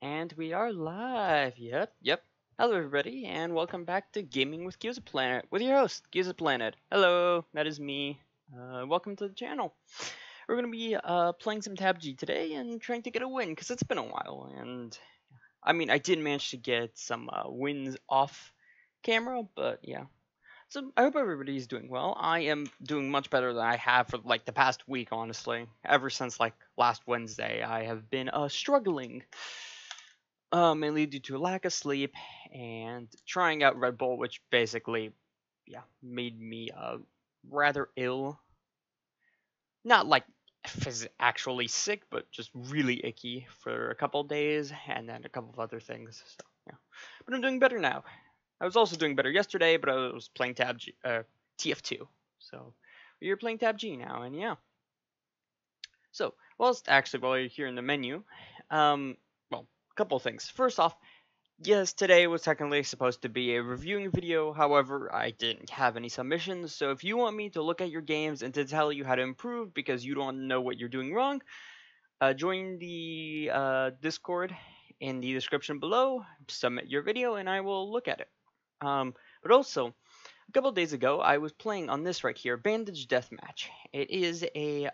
And we are live. Yep. Hello, everybody, and welcome back to Gaming with Gyozaplanet with your host, Gyozaplanet. Hello, that is me. Welcome to the channel. We're gonna be playing some TABG today and trying to get a win because it's been a while. And I mean, I did manage to get some wins off camera, but yeah. So I hope everybody's doing well. I am doing much better than I have for like the past week, honestly. Ever since like last Wednesday, I have been struggling. Mainly due to a lack of sleep and trying out Red Bull, which basically, yeah, made me rather ill. Not like actually sick, but just really icky for a couple of days, and then a couple of other things. So yeah, but I'm doing better now. I was also doing better yesterday, but I was playing TF2. So you're playing TABG now, and yeah. So, while you're here in the menu, well, a couple of things. First off, yes, today was technically supposed to be a reviewing video, however, I didn't have any submissions, so if you want me to look at your games and to tell you how to improve because you don't know what you're doing wrong, join the Discord in the description below, submit your video, and I will look at it. But also, a couple days ago, I was playing on this right here, Bandage Deathmatch. It is a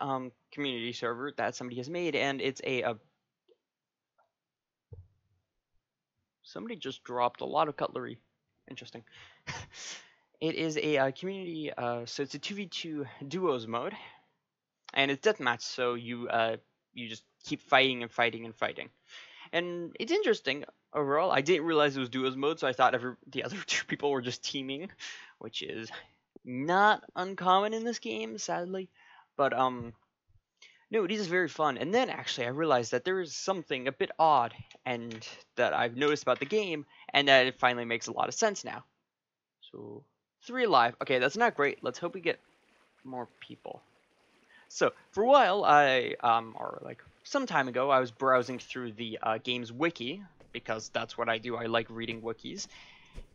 community server that somebody has made, and it's a somebody just dropped a lot of cutlery. Interesting. It is a community, so it's a 2v2 duos mode, and it's deathmatch, so you just keep fighting and fighting and fighting. And it's interesting overall. I didn't realize it was duos mode, so I thought the other two people were just teaming, which is not uncommon in this game, sadly. But no, it is very fun. And then actually I realized that there is something a bit odd and that I've noticed about the game, and that it finally makes a lot of sense now. So 3 alive. Okay, that's not great. Let's hope we get more people. So for a while, or like some time ago, I was browsing through the game's wiki, because that's what I do. I like reading wikis,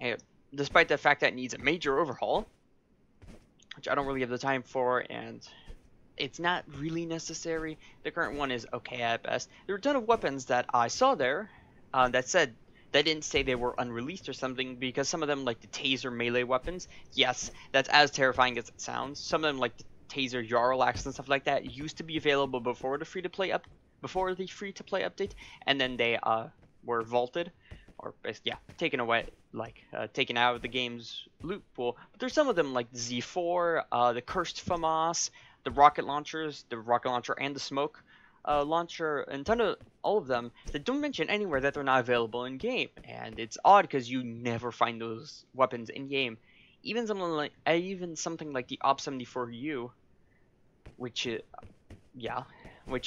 and despite the fact that it needs a major overhaul, which I don't really have the time for, and it's not really necessary. The current one is okay at best. There were a ton of weapons that I saw there that didn't say they were unreleased or something, because some of them, like the taser melee weapons, yes, that's as terrifying as it sounds. Some of them, like the taser Jarl axe and stuff like that, used to be available before the free-to-play update, and then they were vaulted, or yeah, taken away, like taken out of the game's loot pool. But there's some of them like the Z4, the Cursed FAMAS, the rocket launcher and the smoke launcher, and ton of all of them that don't mention anywhere that they're not available in game. And it's odd because you never find those weapons in game. Even something like the Op 74U, which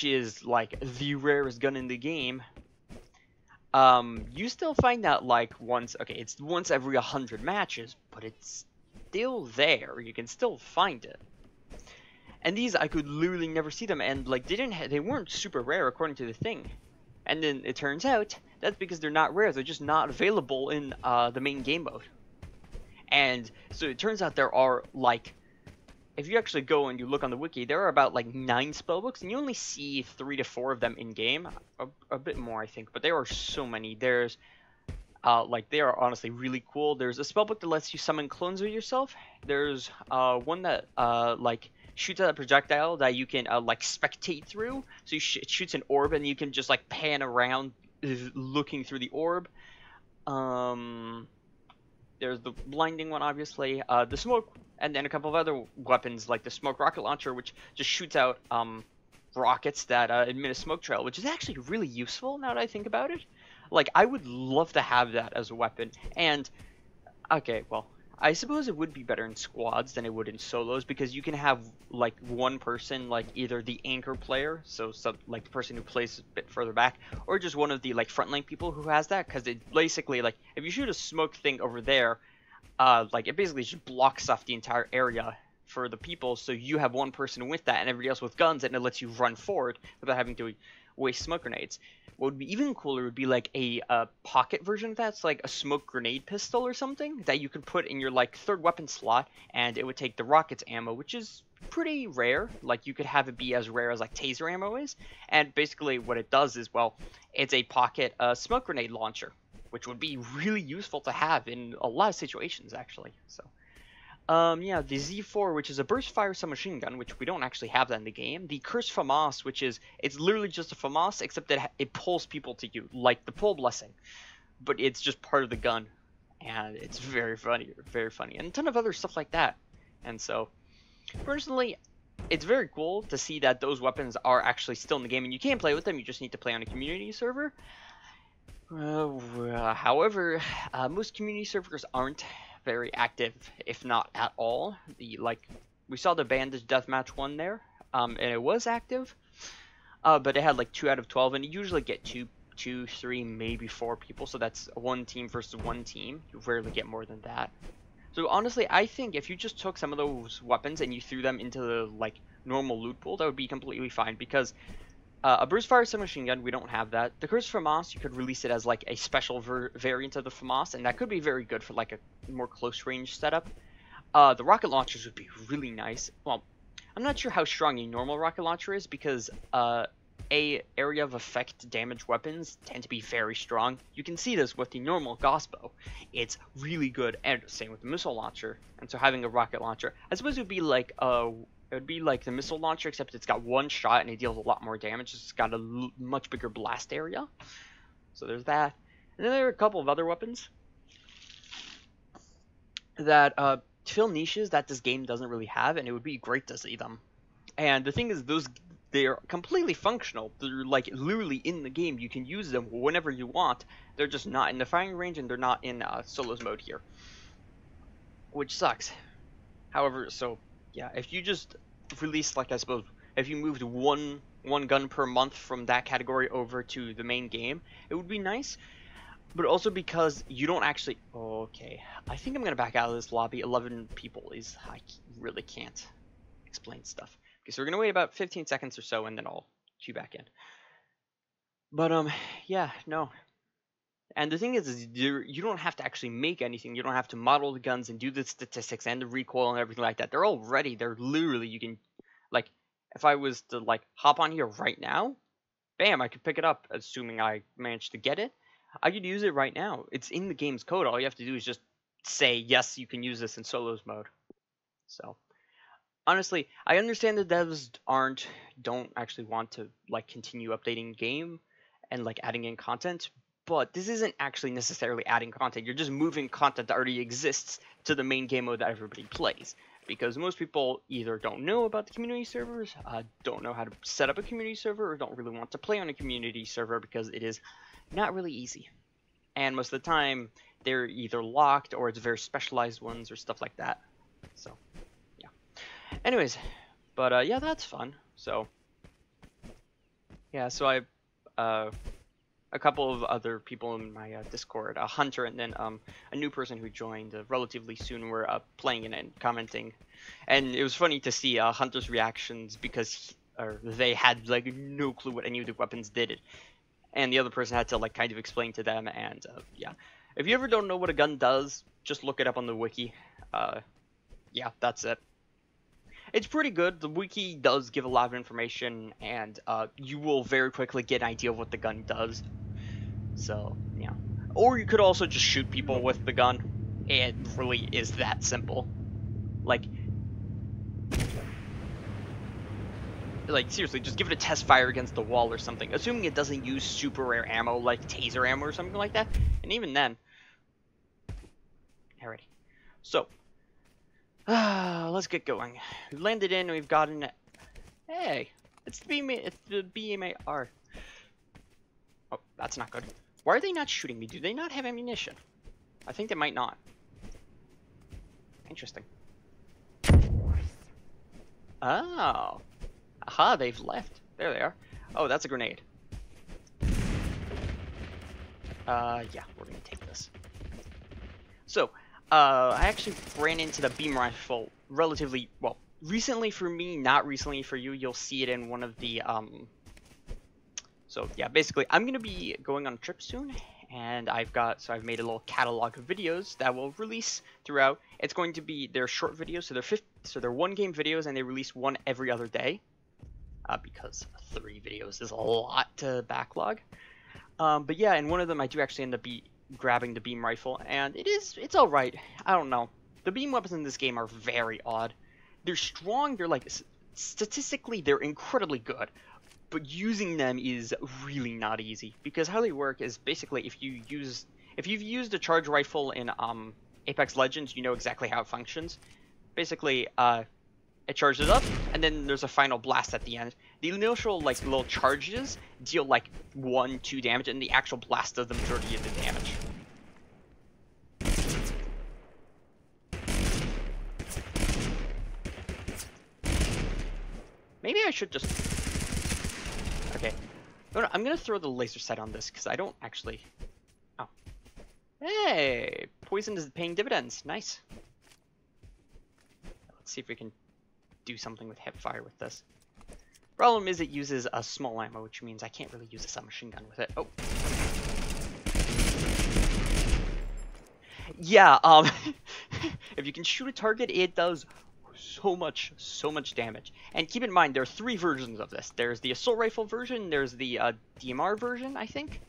is like the rarest gun in the game. You still find that like it's once every 100 matches, but it's still there. You can still find it. And these, I could literally never see them, and like they weren't super rare according to the thing. And then it turns out that's because they're not rare. They're just not available in the main game mode. And so it turns out there are like, if you actually go and you look on the wiki, there are about like 9 spellbooks, and you only see 3 to 4 of them in game. A bit more, I think, but there are so many. There's they are honestly really cool. There's a spellbook that lets you summon clones of yourself. There's one that like shoots out a projectile that you can like spectate through. So it shoots an orb, and you can just like pan around looking through the orb. There's the blinding one, obviously. The smoke, and then a couple of other weapons like the smoke rocket launcher, which just shoots out rockets that emit a smoke trail, which is actually really useful now that I think about it. Like, I would love to have that as a weapon. And okay, well, I suppose it would be better in squads than it would in solos, because you can have like one person, like either the anchor player, so like the person who plays a bit further back, or just one of the like frontline people who has that, because it basically, like, if you shoot a smoke thing over there, like it basically just blocks off the entire area for the people, so you have one person with that and everybody else with guns, and it lets you run forward without having to waste smoke grenades. What would be even cooler would be like a pocket version of that. It's like a smoke grenade pistol or something that you could put in your like 3rd weapon slot, and it would take the rocket's ammo, which is pretty rare. Like, you could have it be as rare as like taser ammo is, and basically what it does is, well, it's a pocket smoke grenade launcher, which would be really useful to have in a lot of situations actually. So yeah, the Z4, which is a burst fire submachine gun, which we don't actually have that in the game. The Cursed FAMAS, which is, it's literally just a FAMAS, except that it pulls people to you, like the pull blessing, but it's just part of the gun, and it's very funny, and a ton of other stuff like that. And so, personally, it's very cool to see that those weapons are actually still in the game, and you can play with them, you just need to play on a community server. However, most community servers aren't very active, if not at all. We saw the Bandage Deathmatch one there, and it was active, but it had like 2 out of 12, and you usually get two, 3, maybe 4 people, so that's one team versus one team. You rarely get more than that. So honestly, I think if you just took some of those weapons and you threw them into the like normal loot pool, that would be completely fine, because a burst fire submachine gun, we don't have that. The Cursed FAMAS, you could release it as like a special variant of the FAMAS, and that could be very good for like a more close range setup. The rocket launchers would be really nice. Well, I'm not sure how strong a normal rocket launcher is, because area of effect damage weapons tend to be very strong. You can see this with the normal Gospo. It's really good, and same with the missile launcher. And so having a rocket launcher, I suppose it would be like the missile launcher, except it's got one shot and it deals a lot more damage. It's got a much bigger blast area. So there's that. And then there are a couple of other weapons that fill niches that this game doesn't really have, and it would be great to see them. And the thing is, they're completely functional. They're like literally in the game. You can use them whenever you want. They're just not in the firing range, and they're not in solos mode here, which sucks. However, so yeah, if you just released, like, I suppose, if you moved one gun per month from that category over to the main game, it would be nice. But also because you don't actually... Okay, I think I'm going to back out of this lobby. 11 people is... I really can't explain stuff. Okay, so we're going to wait about 15 seconds or so, and then I'll cue back in. But, yeah, no. And the thing is you don't have to actually make anything. You don't have to model the guns and do the statistics and the recoil and everything like that. They're all ready. They're literally, you can, like, if I was to, like, hop on here right now, bam, I could pick it up, assuming I managed to get it. I could use it right now. It's in the game's code. All you have to do is just say, yes, you can use this in solos mode. So, honestly, I understand that devs don't actually want to, like, continue updating game and, like, adding in content, but this isn't actually necessarily adding content. You're just moving content that already exists to the main game mode that everybody plays. Because most people either don't know about the community servers, don't know how to set up a community server, or don't really want to play on a community server because it is not really easy. And most of the time, they're either locked or it's very specialized ones or stuff like that. So, yeah. Anyways, but yeah, that's fun. So, yeah, so a couple of other people in my Discord, Hunter, and then a new person who joined relatively soon, were playing it and commenting. And it was funny to see Hunter's reactions, because they had like no clue what any of the weapons did. And the other person had to like kind of explain to them. And yeah, if you ever don't know what a gun does, just look it up on the wiki. Yeah, that's it. It's pretty good. The wiki does give a lot of information, and you will very quickly get an idea of what the gun does. So, yeah. Or you could also just shoot people with the gun. It really is that simple. Like, seriously, just give it a test fire against the wall or something. Assuming it doesn't use super rare ammo, like taser ammo or something like that. And even then... Alrighty. So... let's get going. We've landed in, we've gotten... Hey! It's the BMAR. Oh, that's not good. Why are they not shooting me? Do they not have ammunition? I think they might not. Interesting. Oh. Aha, they've left. There they are. Oh, that's a grenade. Yeah, we're gonna take this. So, I actually ran into the beam rifle relatively, well, recently for me, not recently for you. You'll see it in one of the, So, yeah, basically, I'm gonna be going on a trip soon, and I've made a little catalog of videos that will release throughout. It's going to be, they're short videos, so they're 1 game videos, and they release one every other day, because 3 videos is a lot to backlog. But yeah, in one of them I do actually end up grabbing the beam rifle, and it's all right. I don't know. The beam weapons in this game are very odd. They're strong. They're like statistically they're incredibly good. But using them is really not easy, because how they work is basically if you've used a charge rifle in Apex Legends, you know exactly how it functions. Basically, it charges up, and then there's a final blast at the end. The initial like little charges deal like 1-2 damage, and the actual blast does the majority of the damage. Maybe I should just. Okay. No, I'm gonna throw the laser sight on this because I don't actually. Oh. Hey! Poison is paying dividends. Nice. Let's see if we can do something with hip fire with this. Problem is it uses a small ammo, which means I can't really use a submachine gun with it. Oh. Yeah, if you can shoot a target, it does so much damage. And keep in mind, there are 3 versions of this. There's the assault rifle version, there's the DMR version, I think,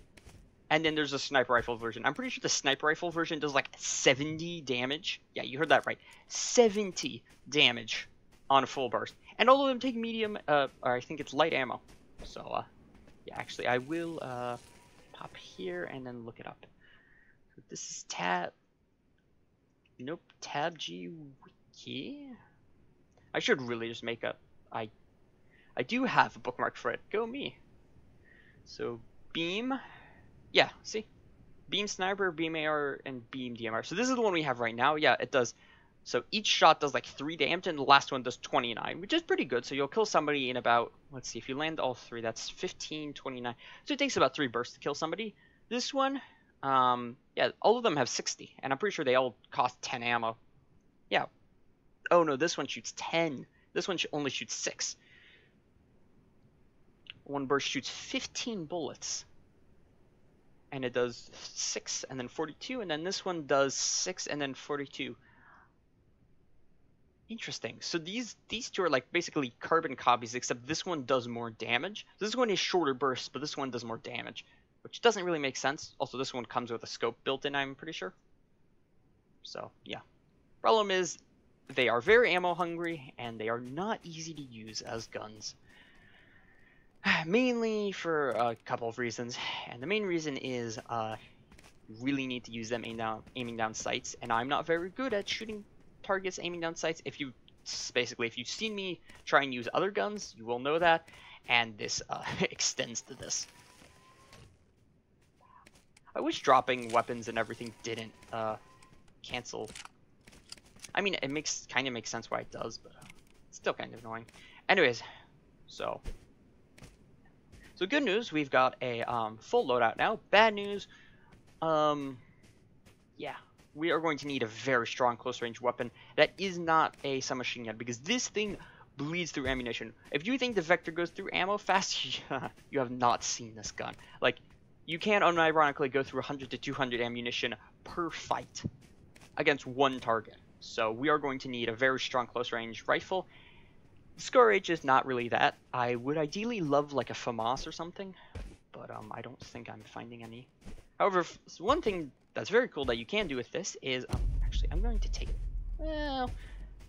and then there's a sniper rifle version. I'm pretty sure the sniper rifle version does like 70 damage. Yeah, you heard that right. 70 damage on a full burst. And all of them take medium, or I think it's light ammo. So, yeah, actually, I will pop here and then look it up. So this is TABG Wiki. I should really just make up. I do have a bookmark for it. Go me. So beam, yeah. See, beam sniper, beam AR, and beam DMR. So this is the one we have right now. Yeah, it does. So each shot does like 3 damage, and the last one does 29, which is pretty good. So you'll kill somebody in about, let's see, if you land all 3, that's 15, 29. So it takes about 3 bursts to kill somebody. This one, yeah, all of them have 60, and I'm pretty sure they all cost 10 ammo. Yeah. Oh no, this one shoots 10. This one only shoots 6. One burst shoots 15 bullets. And it does 6 and then 42, and then this one does 6 and then 42. Interesting. So these 2 are like basically carbon copies, except this one does more damage. This one is shorter bursts, but this one does more damage, which doesn't really make sense. Also, this one comes with a scope built in, I'm pretty sure. So, yeah. Problem is, they are very ammo hungry, and they are not easy to use as guns. Mainly for a couple of reasons, and the main reason is you really need to use them aiming down sights, and I'm not very good at shooting targets aiming down sights. If you've seen me try and use other guns, you will know that, and this extends to this. I wish dropping weapons and everything didn't cancel. I mean, it kind of makes sense why it does, but it's still kind of annoying. Anyways, so good news, we've got a full loadout now. Bad news, yeah, we are going to need a very strong close-range weapon that is not a submachine gun, because this thing bleeds through ammunition. If you think the Vector goes through ammo fast, you have not seen this gun. Like, you can unironically go through 100 to 200 ammunition per fight against one target. So we are going to need a very strong close-range rifle. Scourge is not really that. I would ideally love like a FAMAS or something, but I don't think I'm finding any. However, one thing that's very cool that you can do with this is, actually, I'm going to take it. Well,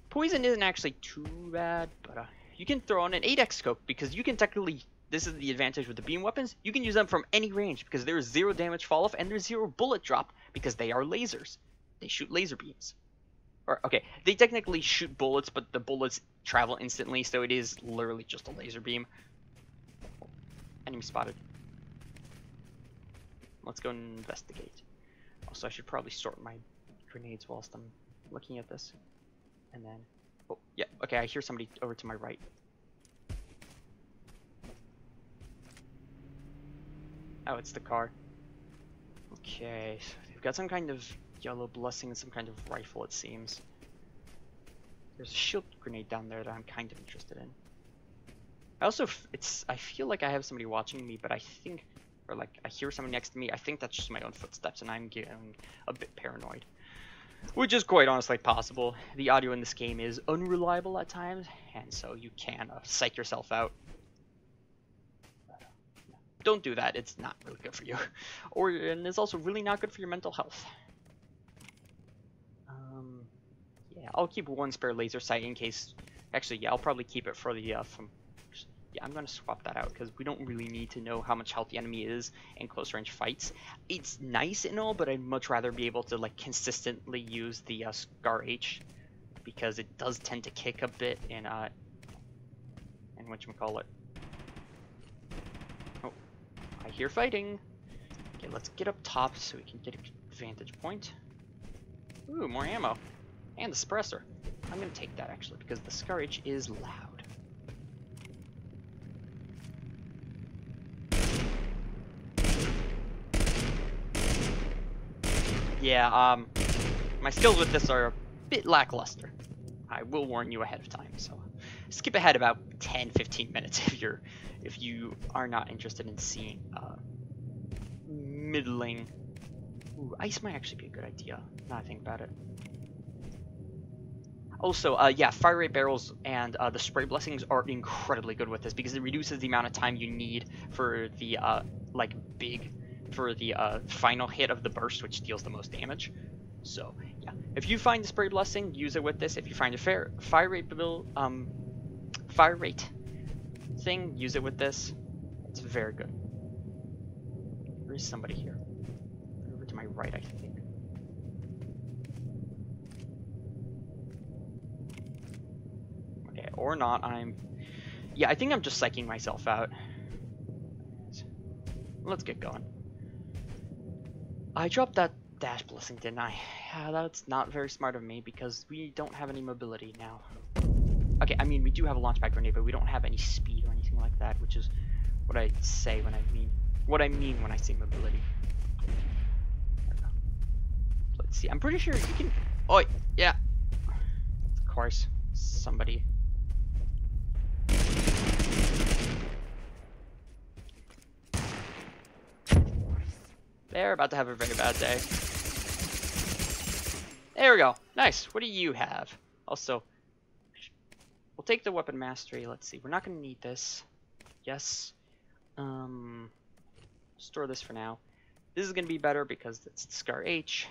poison isn't actually too bad, but you can throw on an 8x scope, because you can technically, this is the advantage with the beam weapons, you can use them from any range, because there is 0 damage fall off and there's 0 bullet drop, because they are lasers. They shoot laser beams. Or, okay, they technically shoot bullets, but the bullets travel instantly, so it is literally just a laser beam. Enemy spotted. Let's go and investigate. Also, I should probably sort my grenades whilst I'm looking at this. And then, oh, yeah, okay, I hear somebody over to my right. Oh, it's the car. Okay, so they've got some kind of yellow blessing and some kind of rifle, it seems. There's a shield grenade down there that I'm kind of interested in. I also, I feel like I have somebody watching me, but I think or like I hear someone next to me, I think that's just my own footsteps and I'm getting a bit paranoid. Which is quite honestly possible. The audio in this game is unreliable at times, and so you can psych yourself out. Don't do that, it's not really good for you. And it's also really not good for your mental health. Yeah, I'll keep one spare laser sight in case... Actually, yeah, I'll probably keep it for the... Yeah, I'm going to swap that out, because we don't really need to know how much health the enemy is in close range fights. It's nice and all, but I'd much rather be able to like consistently use the Scar H, because it does tend to kick a bit in whatchamacallit. Oh, I hear fighting. Okay, let's get up top so we can get a vantage point. Ooh, more ammo. And the suppressor. I'm going to take that actually, because the Scar H is loud. Yeah, my skills with this are a bit lackluster. I will warn you ahead of time, so skip ahead about 10-15 minutes if you are not interested in seeing middling. Ooh, ice might actually be a good idea, now I think about it. Also, yeah, fire rate barrels and the spray blessings are incredibly good with this because it reduces the amount of time you need for the final hit of the burst, which deals the most damage. So yeah, if you find the spray blessing, use it with this. If you find a fire rate thing, use it with this. It's very good. There is somebody here. Over to my right, I think. Okay, or not. Yeah, I think I'm just psyching myself out. Let's get going. I dropped that dash blessing, didn't I? Yeah, that's not very smart of me because we don't have any mobility now. Okay, I mean, we do have a launch pad grenade, but we don't have any speed or anything like that, which is what I say when I mean when I say mobility. Let's see. I'm pretty sure you can. Oh, yeah. Of course, somebody. They're about to have a very bad day. There we go. Nice. What do you have? Also, we'll take the weapon mastery. Let's see. We're not going to need this. Yes. Store this for now. This is going to be better because it's Scar H.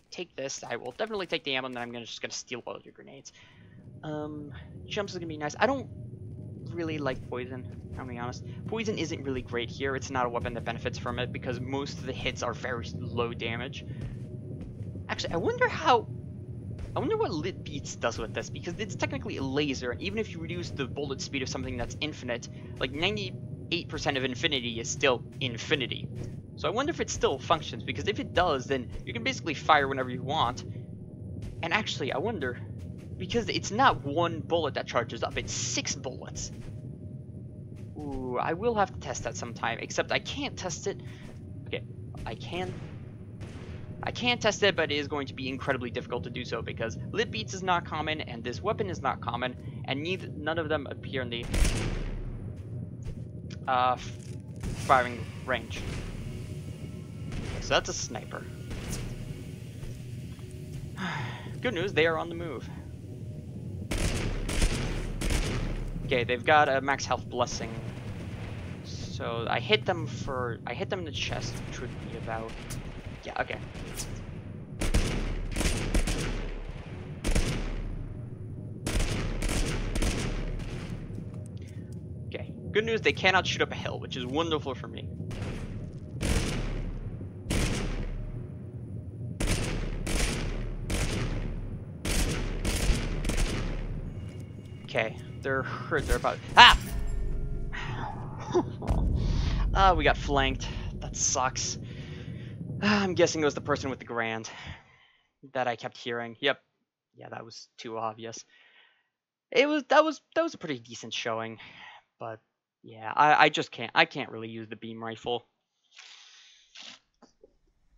Take this. I will definitely take the ammo, and then I'm just going to steal all of your grenades. Jumps is going to be nice. I don't really like poison, I'll be honest. Poison isn't really great here. It's not a weapon that benefits from it because most of the hits are very low damage. Actually, I wonder what Lit Beats does with this, because it's technically a laser, and even if you reduce the bullet speed of something that's infinite, like 98% of infinity is still infinity. So I wonder if it still functions, because if it does, then you can basically fire whenever you want. And actually, I wonder, because it's not one bullet that charges up, it's 6 bullets. Ooh, I will have to test that sometime, except I can't test it. Okay, I can test it, but it is going to be incredibly difficult to do so because Lit Beats is not common, and this weapon is not common, and none of them appear in the firing range. So that's a sniper. Good news, they are on the move. Okay, they've got a max health blessing. So I hit them in the chest, which would be about... Yeah, okay. Okay, good news, they cannot shoot up a hill, which is wonderful for me. Okay, they're hurt, they're about... Ah! We got flanked. That sucks. I'm guessing it was the person with the Grand that I kept hearing. Yep. Yeah, that was too obvious. That was a pretty decent showing, but yeah, I can't really use the beam rifle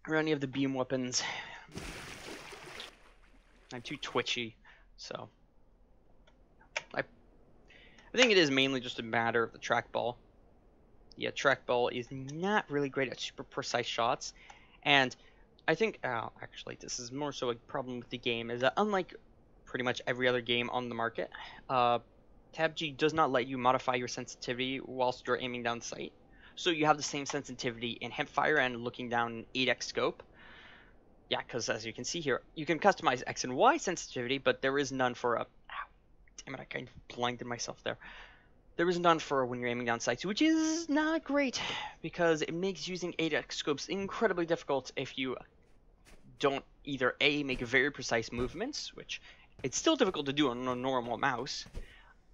or any of the beam weapons. I'm too twitchy, so I think it is mainly just a matter of the trackball. The trackball is not really great at super precise shots, and I think, actually, this is more so a problem with the game, is that unlike pretty much every other game on the market, TABG does not let you modify your sensitivity whilst you're aiming down sight. So you have the same sensitivity in hipfire and looking down 8x scope. Yeah, because as you can see here, you can customize X and Y sensitivity, but there is none for a... Ow, damn it, I kind of blinded myself there. There is none for when you're aiming down sights, which is not great, because it makes using 8x scopes incredibly difficult if you don't either A, make very precise movements, which it's still difficult to do on a normal mouse,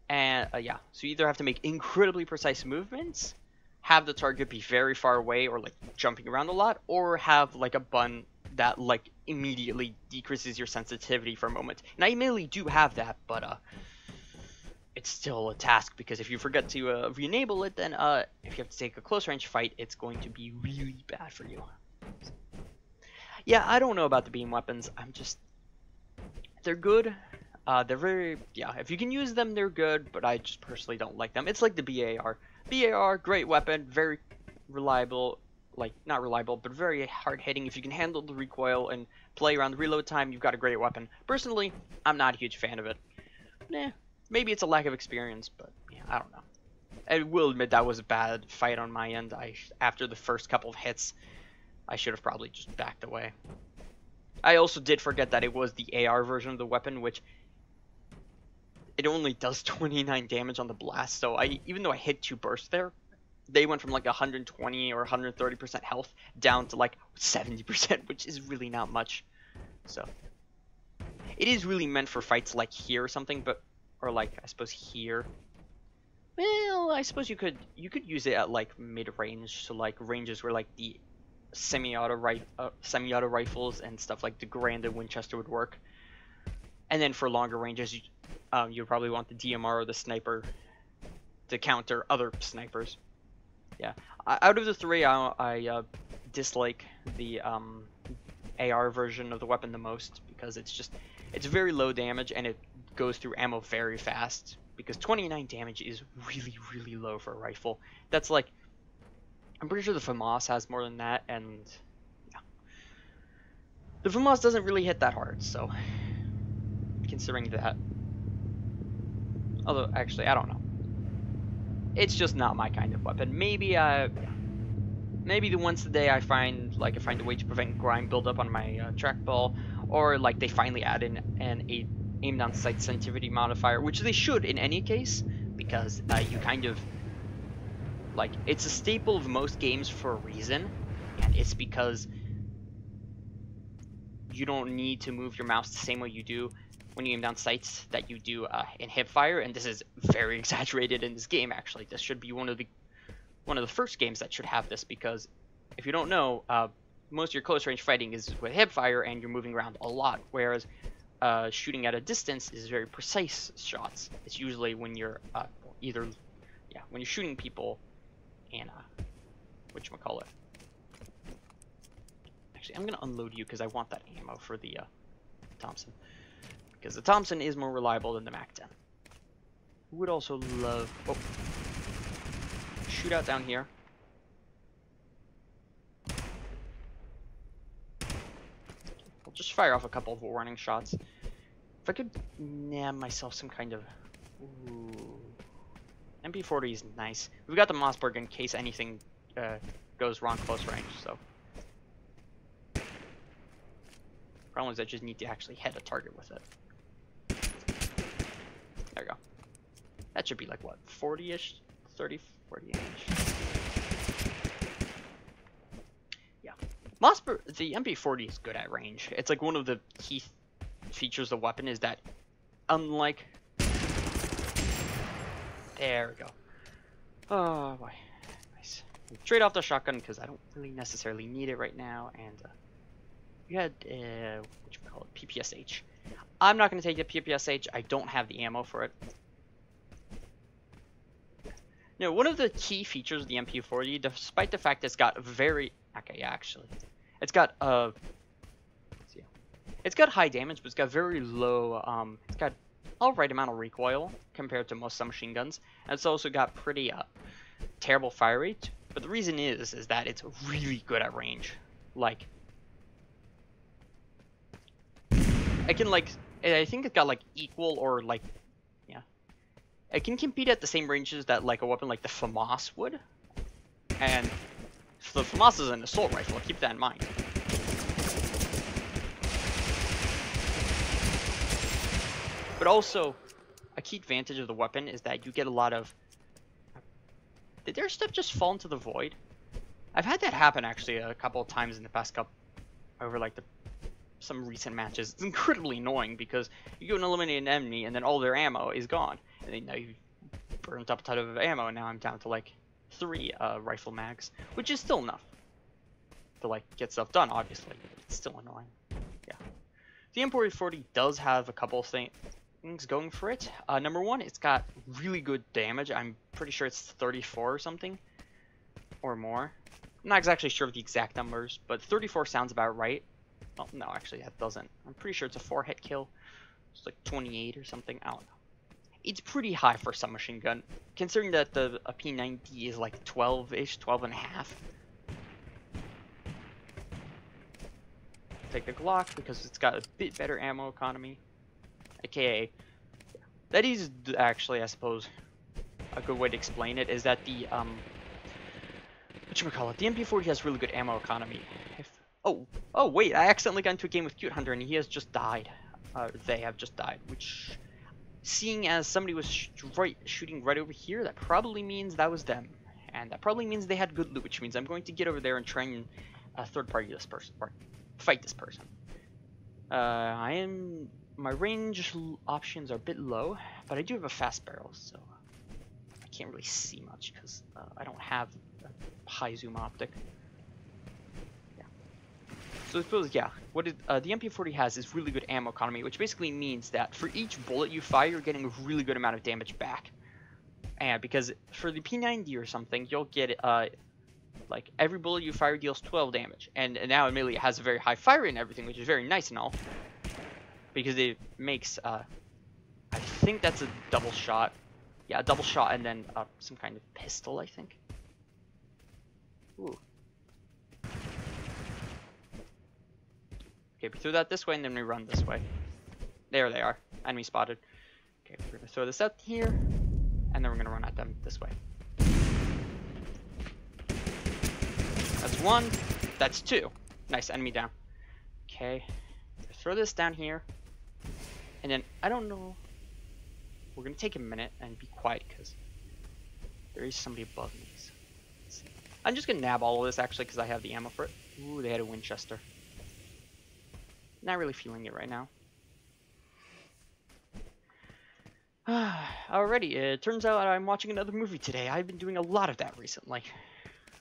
and yeah, so you either have to make incredibly precise movements, have the target be very far away or like jumping around a lot, or have like a button that like immediately decreases your sensitivity for a moment. And I immediately do have that, but it's still a task, because if you forget to re-enable it, then if you have to take a close range fight, it's going to be really bad for you. Yeah, I don't know about the beam weapons. They're good. They're very, yeah, if you can use them, they're good, but I just personally don't like them. It's like the BAR. BAR, great weapon, very reliable, like, not reliable, but very hard-hitting. If you can handle the recoil and play around the reload time, you've got a great weapon. Personally, I'm not a huge fan of it. Maybe it's a lack of experience, but yeah, I don't know. I will admit that was a bad fight on my end. After the first couple of hits, I should have probably just backed away. I also did forget that it was the AR version of the weapon, which it only does 29 damage on the blast, so even though I hit 2 bursts there, they went from like 120 or 130% health down to like 70%, which is really not much. So it is really meant for fights like here or something, but or like I suppose here. Well, I suppose you could use it at like mid-range, so like ranges where like the semi-auto rifles and stuff like the Garand and Winchester would work. And then for longer ranges, you'd probably want the DMR or the sniper to counter other snipers. Yeah, out of the three, I dislike the AR version of the weapon the most, because it's very low damage and it goes through ammo very fast, because 29 damage is really, really low for a rifle. That's like, I'm pretty sure the FAMAS has more than that, and yeah. The FAMAS doesn't really hit that hard, so considering that. Although, actually, I don't know. It's just not my kind of weapon. Maybe the once a day I find a way to prevent grime buildup on my trackball, or like they finally add in an aim down sight sensitivity modifier, which they should in any case, because you kind of like, it's a staple of most games for a reason, and it's because you don't need to move your mouse the same way you do when you aim down sights that you do in hipfire, and this is very exaggerated in this game. Actually, this should be one of the first games that should have this, because if you don't know, most of your close range fighting is with hipfire and you're moving around a lot, whereas shooting at a distance is very precise shots. It's usually when you're when you're shooting people in whatchamacallit. Actually, I'm gonna unload you because I want that ammo for the Thompson, because the Thompson is more reliable than the MAC-10. Who would also love... Oh. Shootout down here. I'll just fire off a couple of warning shots. If I could nab myself some kind of... Ooh. MP40 is nice. We've got the Mossberg in case anything goes wrong close range, so... Problem is I just need to actually hit a target with it. There we go. That should be like, what, 40-ish? 30, 40 inch. Yeah. Mossberg, the MP40 is good at range. It's like one of the key features of the weapon is that, unlike... There we go. Oh, boy. Nice. Trade off the shotgun because I don't really necessarily need it right now, and... You had, PPSH. I'm not going to take the PPSH. I don't have the ammo for it. No, one of the key features of the MP40, despite the fact it's got very... Okay, actually. It's got, it's got high damage, but it's got very low, it's got alright amount of recoil compared to most submachine guns. And it's also got pretty, terrible fire rate, but the reason is that it's really good at range. Like, I can like, I think it got like equal or like, yeah, I can compete at the same ranges that like a weapon like the FAMAS would, and the FAMAS is an assault rifle. Keep that in mind. But also, a key advantage of the weapon is that you get a lot of... Did their stuff just fall into the void? I've had that happen actually a couple of times in the past couple... over like some recent matches. It's incredibly annoying because you go and eliminate an enemy and then all their ammo is gone. And then now you've burnt up a ton of ammo and now I'm down to like 3 rifle mags. Which is still enough to like get stuff done, obviously. But it's still annoying. Yeah. The MP40 does have a couple of things going for it. Number one, it's got really good damage. I'm pretty sure it's 34 or something, or more. I'm not exactly sure of the exact numbers, but 34 sounds about right. Oh, no, actually, that doesn't. I'm pretty sure it's a 4-hit kill. It's like 28 or something. I don't know. It's pretty high for a submachine gun, considering that the P90 is like 12-ish, 12 and a half. Take the Glock because it's got a bit better ammo economy. AKA, that is actually, I suppose, a good way to explain it, is that the, whatchamacallit, the MP40 has really good ammo economy. Oh, wait, I accidentally got into a game with Cute Hunter and he has just died. They have just died, which, seeing as somebody was shooting right over here, that probably means that was them. And that probably means they had good loot, which means I'm going to get over there and try and third-party this person, or fight this person. My range options are a bit low, but I do have a fast barrel, so I can't really see much because I don't have a high zoom optic. Yeah. So I suppose, yeah, what the MP40 has is really good ammo economy, which basically means that for each bullet you fire, you're getting a really good amount of damage back. And because for the P90 or something, you'll get like every bullet you fire deals 12 damage, and now admittedly it has a very high fire rate and everything, which is very nice and all. Because it makes, I think that's a double shot. Yeah, a double shot and then some kind of pistol, I think. Ooh. Okay, we throw that this way and then we run this way. There they are. Enemy spotted. Okay, we're going to throw this out here. And then we're going to run at them this way. That's 1. That's 2. Nice, enemy down. Okay. Throw this down here. And then, I don't know, we're going to take a minute and be quiet because there is somebody above me. So I'm just going to nab all of this actually because I have the ammo for it. Ooh, they had a Winchester. Not really feeling it right now. Alrighty, it turns out I'm watching another movie today. I've been doing a lot of that recently.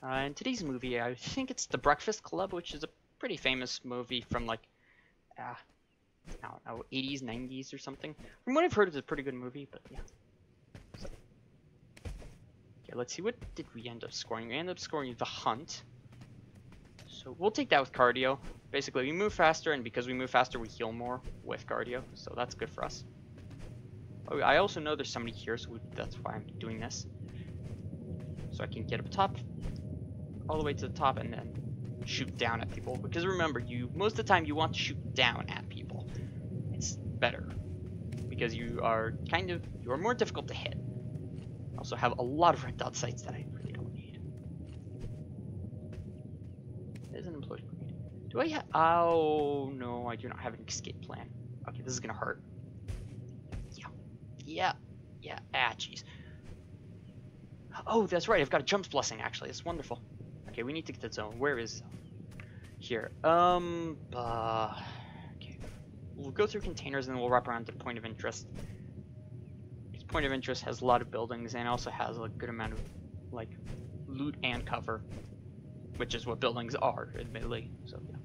In today's movie, I think it's The Breakfast Club, which is a pretty famous movie from like, I don't know, 80s, 90s or something. From what I've heard, it's a pretty good movie, but yeah. So, okay, let's see, what did we end up scoring? We ended up scoring The Hunt. So we'll take that with cardio. Basically, we move faster, and because we move faster, we heal more with cardio. So that's good for us. Oh, I also know there's somebody here, so that's why I'm doing this. So I can get up top, all the way to the top, and then shoot down at people. Because remember, most of the time you want to shoot down at people. It's better because you are more difficult to hit. Also have a lot of red dot sights that I really don't need. There's an implosion grenade. Do I have? Oh no, I do not have an escape plan. Okay, this is gonna hurt. Yeah. Ah, jeez. Oh, that's right. I've got a jumps blessing actually. It's wonderful. Okay, we need to get the zone. Where is zone? Here. Okay. We'll go through containers and then we'll wrap around to point of interest. This point of interest has a lot of buildings and also has a good amount of like loot and cover, which is what buildings are, admittedly. So yeah.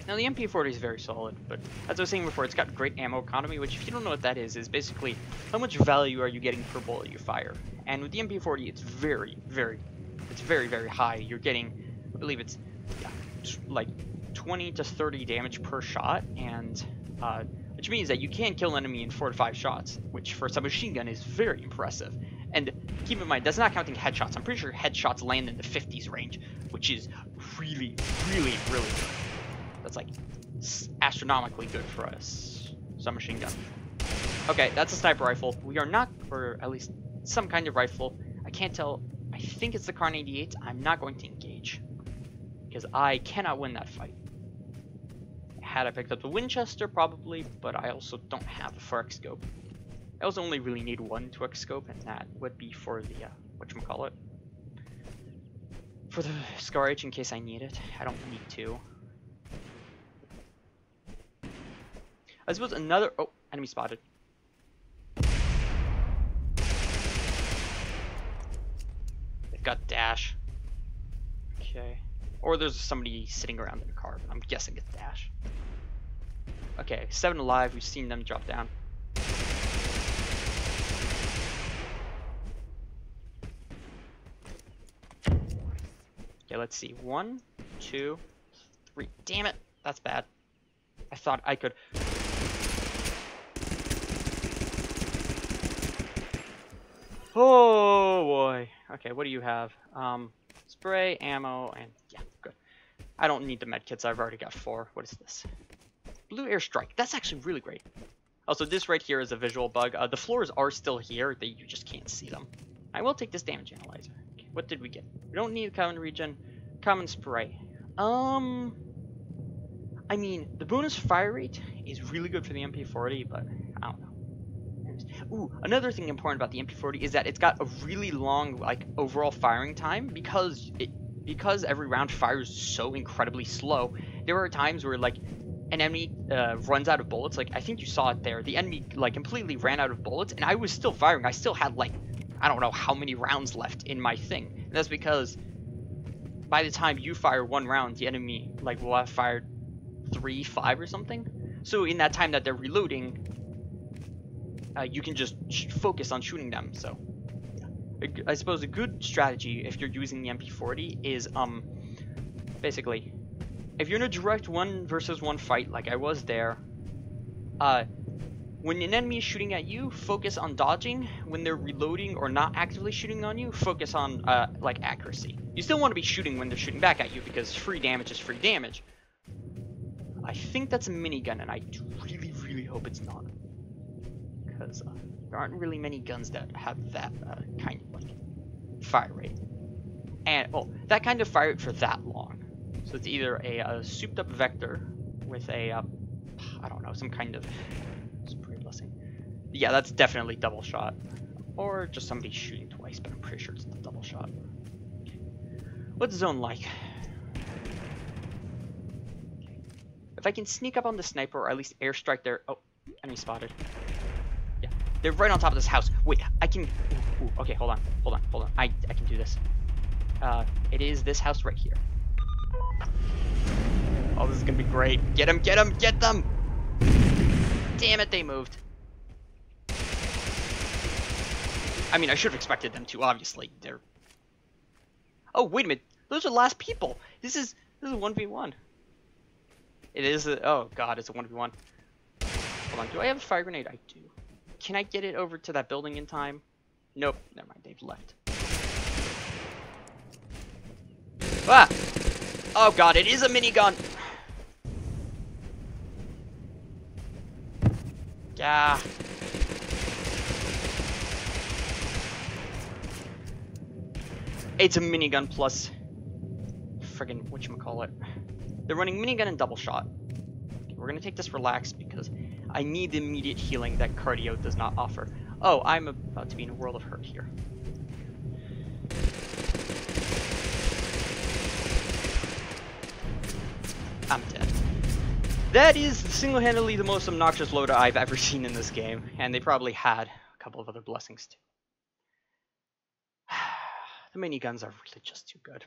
Now the MP40 is very solid, but as I was saying before, it's got great ammo economy, which if you don't know what that is basically how much value are you getting per bullet you fire. And with the MP40, it's very, very high. You're getting, I believe it's like 20 to 30 damage per shot, and which means that you can kill an enemy in 4 to 5 shots, which for a submachine gun is very impressive. And keep in mind, that's not counting headshots. I'm pretty sure headshots land in the 50s range, which is really, really, really good. That's like astronomically good for a submachine gun. Okay, that's a sniper rifle. We are not, or at least some kind of rifle. I can't tell. I think it's the Kar 98. I'm not going to engage because I cannot win that fight. Had I picked up the Winchester, probably, but I also don't have a 4x scope. I also only really need 1 2x scope, and that would be for the, whatchamacallit? For the Scar H in case I need it. I don't need 2. I suppose another, oh, enemy spotted. They've got dash. Okay. Or there's somebody sitting around in a car, but I'm guessing it's dash. Okay, 7 alive. We've seen them drop down. Okay, let's see. 1, 2, 3. Damn it, that's bad. I thought I could. Oh boy. Okay, what do you have? Spray, ammo, and yeah, good. I don't need the medkits. I've already got 4. What is this? Blue airstrike. That's actually really great. Also, this right here is a visual bug. The floors are still here. You just can't see them. I will take this damage analyzer. Okay, what did we get? We don't need a common regen. Common spray. I mean, the bonus fire rate is really good for the MP40, but I don't know. Ooh, another thing important about the MP40 is that it's got a really long, like, overall firing time because every round fires so incredibly slow. There are times where, like, an enemy runs out of bullets. Like, I think you saw it there. The enemy, like, completely ran out of bullets, and I was still firing. I still had, like, I don't know how many rounds left in my thing. And that's because by the time you fire 1 round, the enemy, like, will have fired 3, 5 or something. So in that time that they're reloading, you can just focus on shooting them. So yeah. I suppose a good strategy if you're using the MP40 is basically, if you're in a direct 1 versus 1 fight like I was there, when an enemy is shooting at you, focus on dodging. When they're reloading or not actively shooting on you, focus on like accuracy. You still want to be shooting when they're shooting back at you because free damage is free damage. I think that's a minigun, and I really, really hope it's not. Because there aren't really many guns that have that kind of like fire rate. And, oh, that kind of fire rate for that long. So it's either a souped up Vector with a, I don't know, some kind of spray blessing. Yeah, that's definitely double shot. Or just somebody shooting twice, but I'm pretty sure it's the double shot. Okay. What's zone like? If I can sneak up on the sniper or at least airstrike there. Oh, enemy spotted. Yeah, they're right on top of this house. Wait, I can. Ooh, okay, hold on. I can do this. It is this house right here. Oh, this is gonna be great. Get them! Damn it, they moved. I mean, I should have expected them to. Obviously, they're. Oh, wait a minute. Those are the last people. This is a 1v1. It is a, oh god, it's a 1v1. Hold on, do I have a fire grenade? I do. Can I get it over to that building in time? Nope, never mind, they've left. Ah! Oh god, it is a minigun! Yeah. It's a minigun plus friggin' whatchamacallit. They're running minigun and double shot. Okay, we're gonna take this relaxed because I need the immediate healing that cardio does not offer. Oh, I'm about to be in a world of hurt here. I'm dead. That is single-handedly the most obnoxious loader I've ever seen in this game, and they probably had a couple of other blessings too. The miniguns are really just too good.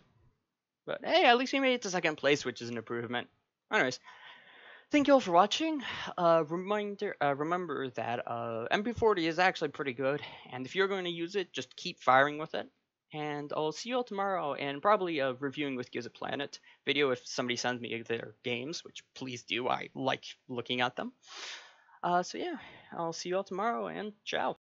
But hey, at least we made it to 2nd place, which is an improvement. Anyways, thank you all for watching. Remember that MP40 is actually pretty good, and if you're going to use it, just keep firing with it. And I'll see you all tomorrow, and probably a reviewing with Gyozaplanet video if somebody sends me their games, which please do. I like looking at them. So yeah, I'll see you all tomorrow, and ciao.